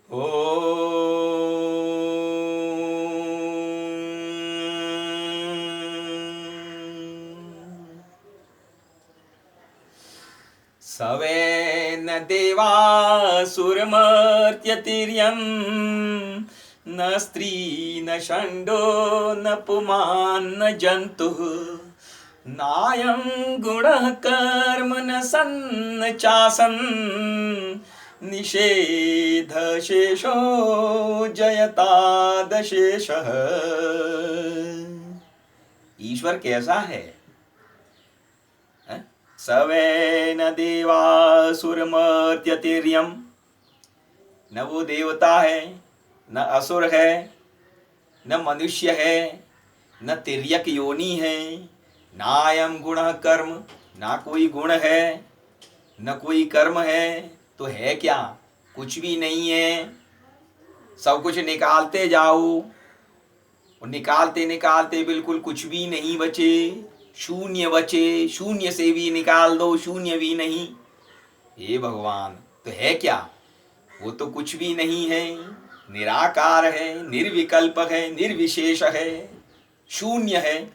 ओ seven देवासुरमर्त्यतिर्यं न स्त्री न षण्डो न पुमान् न जन्तुः नायं गुणः कर्म न सन्न चासन् निषेधशेषो जयतादशेषः। ईश्वर कैसा है? सवै न देवासुरमर्त्यतिर्यम, न वो देवता है, न असुर है, न मनुष्य है, न तिर्यक योनि है, नायम गुण कर्म, ना कोई गुण है न कोई कर्म है। तो है क्या? कुछ भी नहीं है। सब कुछ निकालते जाओ, और निकालते निकालते बिल्कुल कुछ भी नहीं बचे, शून्य बचे। शून्य से भी निकाल दो, शून्य भी नहीं। हे भगवान, तो है क्या? वो तो कुछ भी नहीं है, निराकार है, निर्विकल्प है, निर्विशेष है, शून्य है।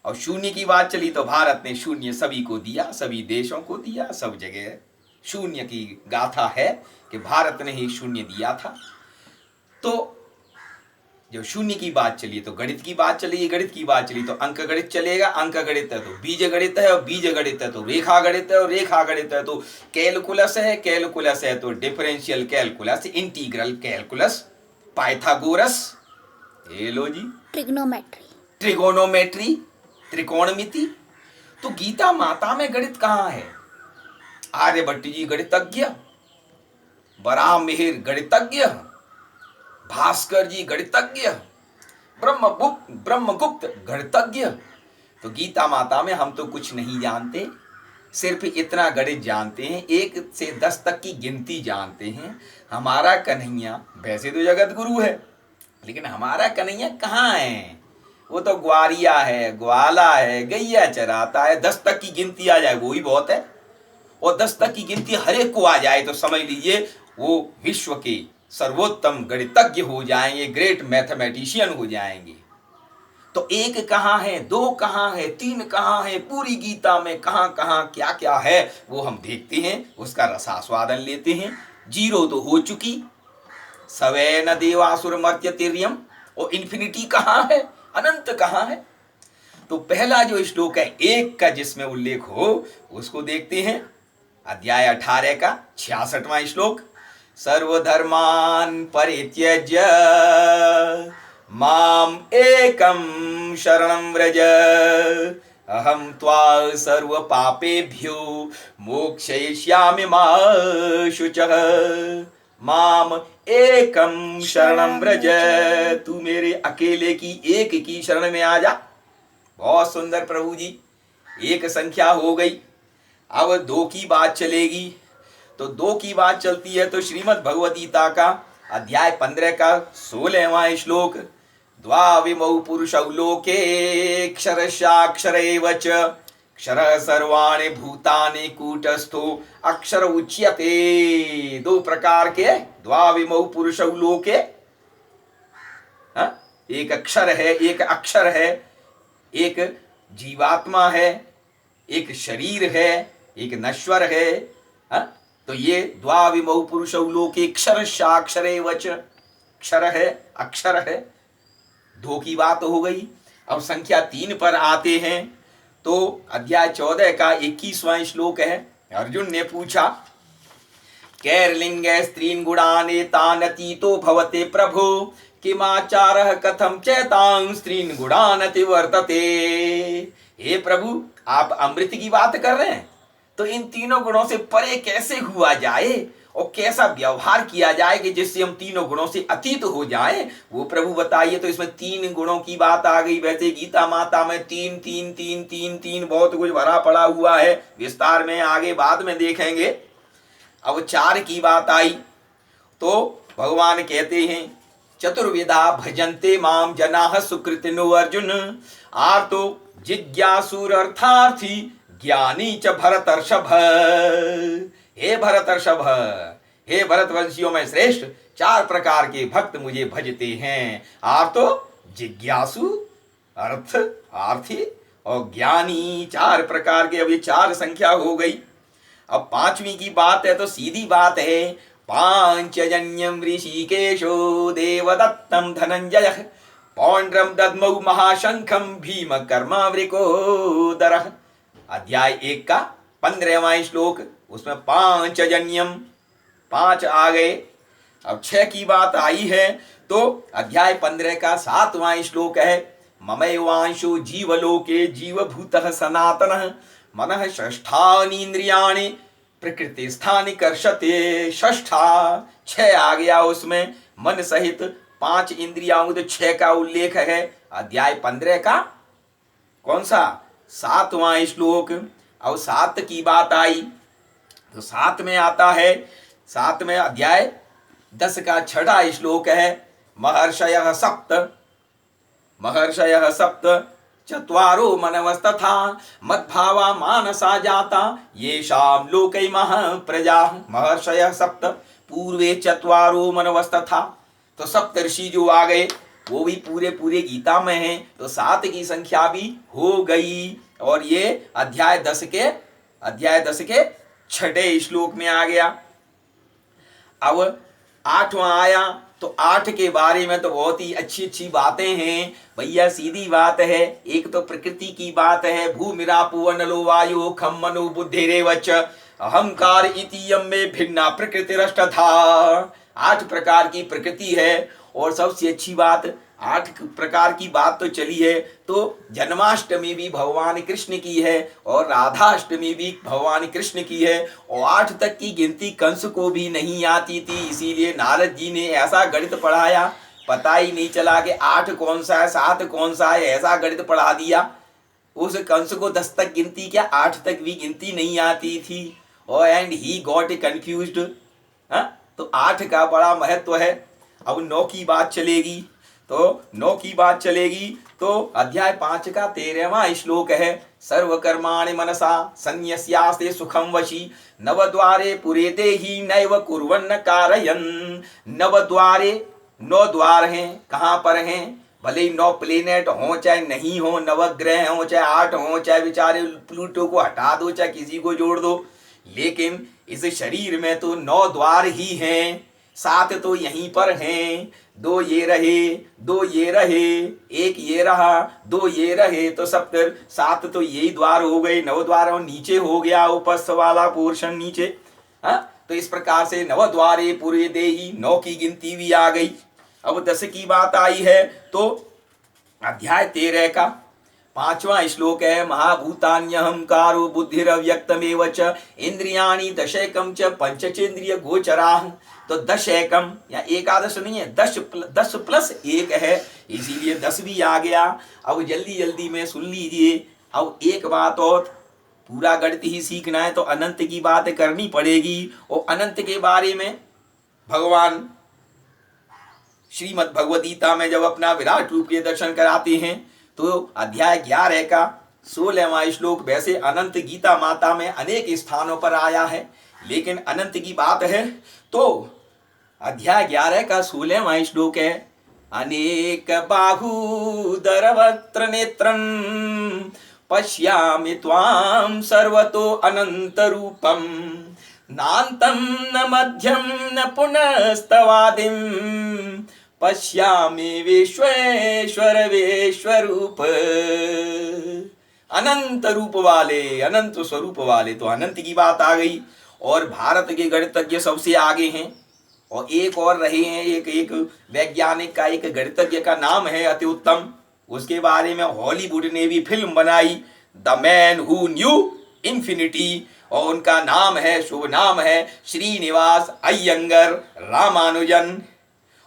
और शून्य की बात चली तो भारत ने शून्य सभी को दिया, सभी देशों को दिया, सब जगह शून्य की गाथा है कि भारत ने ही शून्य दिया था। तो जब शून्य की बात चली तो गणित की बात चली, गणित की बात चली तो अंक गणित चलेगा, अंक गणित है तो बीज गणित है, और बीज गणित है तो रेखा गणित है, और रेखा गणित है तो कैलकुलस है, कैलकुलस है तो differential calculus, integral calculus, Pythagoras, ये लो जी, ट्रिग्नोमेट्री, ट्रिगोनोमेट्री, त्रिकोणमिति। तो गीता माता में गणित कहाँ है? आर्यभट्ट जी गणितज्ञ, बराह मिहिर गणितज्ञ, भास्कर जी गणितज्ञ, ब्रह्मगुप्त गणितज्ञ। तो गीता माता में हम तो कुछ नहीं जानते, सिर्फ इतना गणित जानते हैं, 1 से 10 तक की गिनती जानते हैं। हमारा कन्हैया वैसे तो जगत गुरु है, लेकिन हमारा कन्हैया कहाँ है? वो तो ग्वारिया है, ग्वाला है, गैया चराता है। 10 तक की गिनती आ जाए वो ही बहुत है, और 10 तक की गिनती हर एक को आ जाए तो समझ लीजिए वो विश्व के सर्वोत्तम गणितज्ञ हो जाएंगे, ग्रेट मैथमेटिशियन हो जाएंगे। तो 1 कहाँ है, 2 कहाँ है, 3 कहाँ है, पूरी गीता में कहाँ कहाँ क्या क्या है वो हम देखते हैं, उसका रसास्वादन लेते हैं। 0 तो हो चुकी, सवै न देवासुर मर्त्य तिर्यम, और इन्फिनिटी कहाँ है, अनंत कहाँ है? तो पहला जो श्लोक है 1 का जिसमें उल्लेख हो उसको देखते हैं। अध्याय 18 का 66वां श्लोक, सर्वधर्मान परित्यज्य माम एकम शरणं व्रज अहम त्वा सर्व पापेभ्यो मोक्षयिष्यामि मा शुचः। माम एकम शरणं व्रज, तू मेरे अकेले की एक की शरण में आ जा। बहुत सुंदर प्रभु जी, 1 संख्या हो गई, अब 2 की बात चलेगी। तो 2 की बात चलती है तो श्रीमद् भगवद गीता का अध्याय 15 का 16वां श्लोक, द्वाविमौ पुरुषौ लोके क्षरशाक्षर एव च क्षरः सर्वाणि भूतानि कूटस्थो अक्षर उच्यते। 2 प्रकार के द्वाविमौ पुरुषौ लोके, एक अक्षर है, एक अक्षर है, एक जीवात्मा है, एक शरीर है, एक नश्वर है। तो ये द्वाविमौ पुरुषौ लोके क्षरशाक्षरे वच, क्षर है, अक्षर है। 2 की बात हो गई। अब संख्या 3 पर आते हैं तो अध्याय 14 का 21वां श्लोक है। अर्जुन ने पूछा, कैर्लिंग स्त्रीन गुणानेतानतीतो भवते प्रभु किमाचारः कथम चैतां स्त्रीन गुणानति वर्तते। हे प्रभु, आप अमृत की बात कर रहे हैं, तो इन तीनों गुणों से परे कैसे हुआ जाए और कैसा व्यवहार किया जाए कि जिससे हम तीनों गुणों से अतीत हो जाए, वो प्रभु बताइए। तो इसमें 3 गुणों की बात आ गई। वैसे गीता माता में 3 3 3 3 3 बहुत कुछ भरा पड़ा हुआ है, विस्तार में आगे बाद में देखेंगे। अब 4 की बात आई तो भगवान कहते हैं, चतुर्विधा भजन्ते माम जनाः सुकृतिनो अर्जुन आर्तो जिज्ञासुर अर्थार्थी ज्ञानी च भरतर्षभ। हे भरतर्षभ, हे भरतवंशियों में श्रेष्ठ 4 प्रकार के भक्त मुझे भजते हैं। आर्तो, जिज्ञासु, अर्थ आर्थी और ज्ञानी, 4 प्रकार के। अब ये 4 संख्या हो गई। अब 5वीं की बात है तो सीधी बात है। पांचजन्यम ऋषिकेशो देवदत्तम धनंजय पौंड्रम दद्मौ महाशंखम भीम कर्मावृकोदरः। अध्याय 1 का 15वां श्लोक, उसमें पांचजन्यम 5 आ गए। अब 6 की बात आई है तो अध्याय 15 का 7वां श्लोक है। ममैवांशो जीवलोके जीवभूतः सनातनः मनः षष्ठानीन्द्रियाणि प्रकृति स्थानि कर्षते। षष्ठा 6 आ गया, उसमें मन सहित 5 इंद्रियाओं, तो 6 का उल्लेख है। अध्याय 15 का कौन सा? 7वां श्लोक। अब 7 की बात आई तो 7 में आता है, 7 में अध्याय 10 का 6वां श्लोक है। महर्षयः सप्त चत्वारो मनवस्तथा मद्भावा मानसा जाता येषां लोकैमः प्रजा। महर्षयः सप्त, पूर्वे चत्वारो मनवस्तथा, तो सप्तर्षि जो आ गए वो भी पूरे गीता में हैं, तो 7 की संख्या भी हो गई। और ये अध्याय 10 के 6ठे श्लोक में आ गया। अब 8वां आया तो 8 के बारे में तो बहुत ही अच्छी बातें हैं भैया। सीधी बात है, एक तो प्रकृति की बात है। भूमिरापो नलो वायो खम मनो बुद्धिरेव च अहंकार इति यम में भिन्ना प्रकृतिरष्टधा। 8 प्रकार की प्रकृति है। और सबसे अच्छी बात, 8 प्रकार की बात तो चली है, तो जन्माष्टमी भी भगवान कृष्ण की है और राधाष्टमी भी भगवान कृष्ण की है। और 8 तक की गिनती कंस को भी नहीं आती थी, इसीलिए नारद जी ने ऐसा गणित पढ़ाया, पता ही नहीं चला कि 8 कौन सा है 7 कौन सा है, ऐसा गणित पढ़ा दिया। उस कंस को 10 तक गिनती क्या 8 तक भी गिनती नहीं आती थी। और एंड ही गॉट कंफ्यूज्ड। तो 8 का बड़ा महत्व है। अब 9 की बात चलेगी तो अध्याय 5 का 13वां श्लोक है। सर्वकर्माणि मनसा संन्यस्यास्ते सुखं वशी नवद्वारे पुरे देहि नैव कुर्वन्न कारयन्। नवद्वारे 9 द्वार हैं। कहाँ पर हैं? भले ही 9 प्लेनेट हो चाहे नहीं हो, नवग्रह हो चाहे 8 हो, चाहे बेचारे प्लूटो को हटा दो चाहे किसी को जोड़ दो, लेकिन इस शरीर में तो 9 द्वार ही हैं। 7 तो यहीं पर हैं। 2 ये रहे, 2 ये रहे, 1 ये रहा, 2 ये रहे, तो 7 तो यही द्वार हो गए। 9 द्वार और नीचे हो गया उपस्थ वाला पोर्शन नीचे। तो इस प्रकार से 9 द्वारे पूरे देही, 9 की गिनती भी आ गई। अब 10 की बात आई है तो अध्याय 13 का 5वां श्लोक है। महाभूतान्यहंकारो बुद्धिरव्यक्तमेव च इंद्रियाणि दशैकम च पंचचेंद्रिय गोचराः। तो 10 एकम या एकादश नहीं है, 10 प्लस 1 है, इसीलिए 10 भी आ गया। अब जल्दी में सुन लीजिए। अब एक बात और, पूरा गणित ही सीखना है तो अनंत की बात करनी पड़ेगी। और अनंत के बारे में भगवान श्रीमद् भगवद गीता में जब अपना विराट रूप के दर्शन कराते हैं तो अध्याय 11 का 16वां श्लोक, वैसे अनंत गीता माता में अनेक स्थानों पर आया है, लेकिन अनंत की बात है तो अध्याय 11 का 16वां श्लोक है। अनेक बाहुदरवक्त्र नेत्रं पश्यामि त्वां सर्वतो अनंत रूपम नान्तं न मध्यम न पुनस्तवादिं पश्यामि विश्वेश्वर विश्वरूप। अनंत रूप वाले, अनंत स्वरूप वाले, तो अनंत की बात आ गई। और भारत के गणितज्ञ सबसे आगे हैं और एक और रहे हैं। एक वैज्ञानिक का, एक गणितज्ञ का नाम है अति उत्तम, उसके बारे में हॉलीवुड ने भी फिल्म बनाई, the man who knew infinity, और उनका नाम है, शुभ नाम है श्रीनिवास अय्यंगर रामानुजन।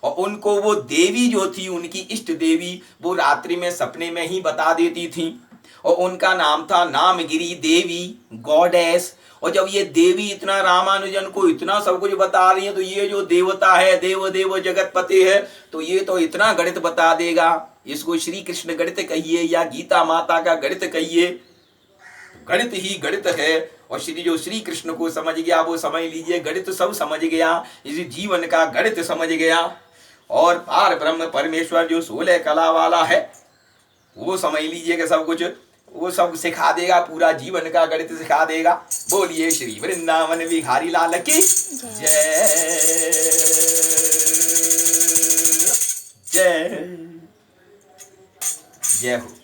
और उनको वो देवी जो थी, उनकी इष्ट देवी, वो रात्रि में सपने में ही बता देती थी, और उनका नाम था नामगिरी देवी, गॉडेस। और जब ये देवी इतना रामानुजन को इतना सब कुछ बता रही है, तो ये जो देवता है, देव देव जगतपति है, तो ये तो इतना गणित बता देगा। इसको श्री कृष्ण गणित कहिए या गीता माता का गणित कहिए। गणित ही गणित है। और जो श्री कृष्ण को समझ गया वो समझ लीजिए गणित सब समझ गया, इस जीवन का गणित समझ गया। और पार ब्रह्म परमेश्वर जो 16 कला वाला है वो समझ लीजिए कि सब कुछ वो सब सिखा देगा, पूरा जीवन का गणित सिखा देगा। बोलिए श्री वृंदावन बिहारी लाल की जय जय जय हो।